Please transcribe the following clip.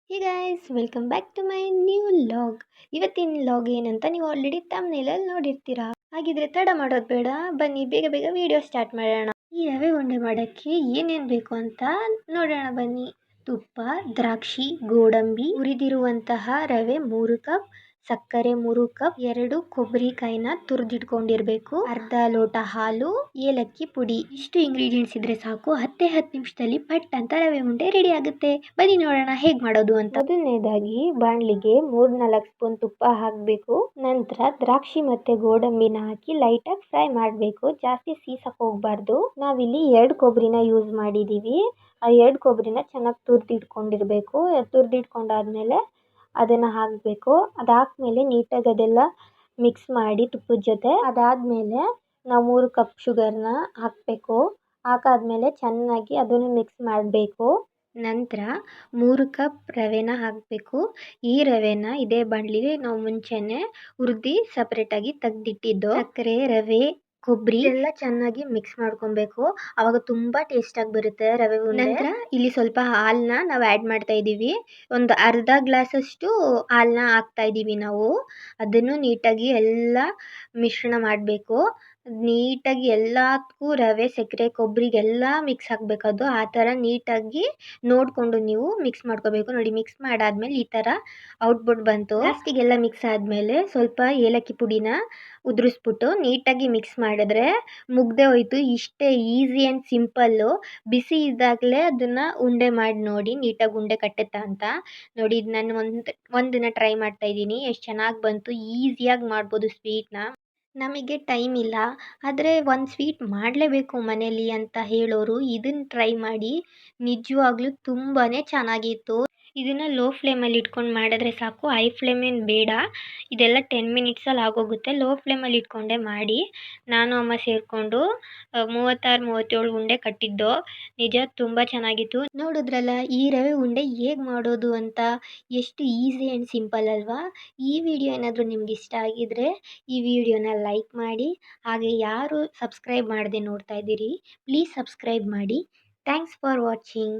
Hey guys welcome back to my new vlog. ಇವತ್ತಿನ vlog ಏನಂತ ನೀವು ಆಲ್ರೆಡಿ ತಮ್ನೇಲಲ್ಲಿ ನೋಡಿರ್ತೀರಾ. ಹಾಗಿದ್ರೆ ತಡ ಮಾಡೋದು ಬೇಡ, ಬನ್ನಿ ಬೇಗ ಬೇಗ ವಿಡಿಯೋ ಸ್ಟಾರ್ಟ್ ಮಾಡೋಣ. ಈ ರವೆ ಉಂಡೆ ಮಾಡೋಕ್ಕೆ ಏನೇನು ಬೇಕು ಅಂತ ನೋಡೋಣ ಬನ್ನಿ. ತುಪ್ಪ, ದ್ರಾಕ್ಷಿ, ಗೋಡಂಬಿ, ಹುರಿದಿರುವಂತಹ ರವೆ 3 ಕಪ್, ಸಕ್ಕರೆ 3 ಕಪ್, 2 ಕೊಬ್ಬರಿಕಾಯಿನ ತುರಿದಿಟ್ಕೊಂಡಿರ್ಬೇಕು, ಅರ್ಧ ಲೋಟ ಹಾಲು, ಏಲಕ್ಕಿ ಪುಡಿ. ಇಷ್ಟು ಇಂಗ್ರೀಡಿಯೆಂಟ್ಸ್ ಇದ್ರೆ ಸಾಕು. 10 ನಿಮಿಷದಲ್ಲಿ ಪಟ್ ಅಂತ ರವೆ ಉಂಡೆ ರೆಡಿ ಆಗುತ್ತೆ. ಬನ್ನಿ ನೋಡೋಣ ಹೇಗ್ ಮಾಡೋದು ಅಂತ. ಮೊದಲನೇದಾಗಿ ಬಾಣಲಿಗೆ 3-4 ಸ್ಪೂನ್ ತುಪ್ಪ ಹಾಕಬೇಕು. ನಂತರ ದ್ರಾಕ್ಷಿ ಮತ್ತೆ ಗೋಡಂಬಿನ ಹಾಕಿ ಲೈಟ್ ಆಗಿ ಫ್ರೈ ಮಾಡಬೇಕು. ಜಾಸ್ತಿ ಸೀಸಕ್ ಹೋಗ್ಬಾರ್ದು. ನಾವಿಲ್ಲಿ 2 ಕೊಬ್ಬರಿನ ಯೂಸ್ ಮಾಡಿದೀವಿ. ಆ 2 ಕೊಬ್ಬರಿನ ಚೆನ್ನಾಗಿ ತುರಿದಿಟ್ಕೊಂಡಿರ್ಬೇಕು. ತುರಿದಿಟ್ಕೊಂಡಾದ್ಮೇಲೆ ಅದನ್ನ ಹಾಕಬೇಕು. ಅದಾದ್ಮೇಲೆ ನೀಟಾಗಿ ಅದೆಲ್ಲ ಮಿಕ್ಸ್ ಮಾಡಿ ತುಪ್ಪದ ಜೊತೆ. ಅದಾದ್ಮೇಲೆ ನಾವು 3 ಕಪ್ ಶುಗರ್ನ ಹಾಕಬೇಕು. ಹಾಕಾದ್ಮೇಲೆ ಚೆನ್ನಾಗಿ ಅದನ್ನು ಮಿಕ್ಸ್ ಮಾಡಬೇಕು. ನಂತರ 3 ಕಪ್ ರವೆನ ಹಾಕಬೇಕು. ಈ ರವೆನ ಇದೇ ಬಾಣಲಿಗೆ ನಾವು ಮುಂಚೆನೆ ಹುರಿದು ಸಪರೇಟಾಗಿ ತೆಗೆದಿಟ್ಟಿದ್ದು. ಸಕ್ಕರೆ, ರವೆ, ಕೊಬ್ಬರಿ ಎಲ್ಲ ಚೆನ್ನಾಗಿ ಮಿಕ್ಸ್ ಮಾಡ್ಕೊಬೇಕು. ಅವಾಗ ತುಂಬಾ ಟೇಸ್ಟ್ ಆಗಿ ಬರುತ್ತೆ ರವೆ ಉಂಡೆ. ನಂತರ ಇಲ್ಲಿ ಸ್ವಲ್ಪ ಹಾಲನ್ನ ನಾವು ಆ್ಯಡ್ ಮಾಡ್ತಾ ಇದ್ದೀವಿ. ಒಂದು ಅರ್ಧ ಗ್ಲಾಸ್ ಅಷ್ಟು ಹಾಲನ್ನ ಹಾಕ್ತಾ ಇದ್ದೀವಿ ನಾವು. ಅದನ್ನು ನೀಟಾಗಿ ಎಲ್ಲ ಮಿಶ್ರಣ ಮಾಡಬೇಕು. ನೀಟಾಗಿ ಎಲ್ಲದಕ್ಕೂ ರವೆ, ಸಕ್ಕರೆ, ಕೊಬ್ಬರಿಗೆಲ್ಲ ಮಿಕ್ಸ್ ಆಗಬೇಕು. ಅದು ಆ ಥರ ನೀಟಾಗಿ ನೋಡಿಕೊಂಡು ನೀವು ಮಿಕ್ಸ್ ಮಾಡ್ಕೋಬೇಕು. ನೋಡಿ, ಮಿಕ್ಸ್ ಮಾಡಾದ್ಮೇಲೆ ಈ ಥರ ಔಟ್ಪುಟ್ ಬಂತು. ಲಾಸ್ಟಿಗೆಲ್ಲ ಮಿಕ್ಸ್ ಆದಮೇಲೆ ಸ್ವಲ್ಪ ಏಲಕ್ಕಿ ಪುಡಿನ ಉದುರಿಸ್ಬಿಟ್ಟು ನೀಟಾಗಿ ಮಿಕ್ಸ್ ಮಾಡಿದ್ರೆ ಮುಗ್ದೆ ಹೋಯ್ತು. ಇಷ್ಟೇ, ಈಸಿ ಆ್ಯಂಡ್ ಸಿಂಪಲ್ಲು. ಬಿಸಿ ಇದ್ದಾಗಲೇ ಅದನ್ನು ಉಂಡೆ ಮಾಡಿ ನೋಡಿ ನೀಟಾಗಿ ಉಂಡೆ ಕಟ್ಟುತ್ತಾ ಅಂತ. ನೋಡಿ, ಇದು ನಾನು ಒಂದಿನ ಟ್ರೈ ಮಾಡ್ತಾ ಇದ್ದೀನಿ. ಎಷ್ಟು ಚೆನ್ನಾಗಿ ಬಂತು. ಈಸಿಯಾಗಿ ಮಾಡ್ಬೋದು ಸ್ವೀಟ್ನ. ನಮಗೆ ಟೈಮ್ ಇಲ್ಲ, ಆದರೆ ಒಂದು ಸ್ವೀಟ್ ಮಾಡಲೇಬೇಕು ಮನೇಲಿ ಅಂತ ಹೇಳೋರು ಇದನ್ನು ಟ್ರೈ ಮಾಡಿ. ನಿಜವಾಗ್ಲೂ ತುಂಬಾ ಚೆನ್ನಾಗಿತ್ತು. ಇದನ್ನು ಲೋ ಫ್ಲೇಮಲ್ಲಿ ಇಟ್ಕೊಂಡು ಮಾಡಿದ್ರೆ ಸಾಕು. ಹೈ ಫ್ಲೇಮೇನು ಬೇಡ. ಇದೆಲ್ಲ 10 ಮಿನಿಟ್ಸಲ್ಲಿ ಆಗೋಗುತ್ತೆ. ಲೋ ಫ್ಲೇಮಲ್ಲಿ ಇಟ್ಕೊಂಡೆ ಮಾಡಿ. ನಾನು ಅಮ್ಮ ಸೇರಿಕೊಂಡು 36-37 ಉಂಡೆ ಕಟ್ಟಿದ್ದು. ನಿಜ ತುಂಬ ಚೆನ್ನಾಗಿತ್ತು. ನೋಡಿದ್ರಲ್ಲ ಈ ರವೆ ಉಂಡೆ ಹೇಗೆ ಮಾಡೋದು ಅಂತ. ಎಷ್ಟು ಈಸಿ ಆ್ಯಂಡ್ ಸಿಂಪಲ್ ಅಲ್ವಾ. ಈ ವಿಡಿಯೋ ಏನಾದರೂ ನಿಮ್ಗೆ ಇಷ್ಟ ಆಗಿದ್ರೆ ಈ ವಿಡಿಯೋನ ಲೈಕ್ ಮಾಡಿ. ಹಾಗೆ ಯಾರು ಸಬ್ಸ್ಕ್ರೈಬ್ ಮಾಡದೆ ನೋಡ್ತಾ ಇದ್ದೀರಿ, ಪ್ಲೀಸ್ ಸಬ್ಸ್ಕ್ರೈಬ್ ಮಾಡಿ. Thanks for watching.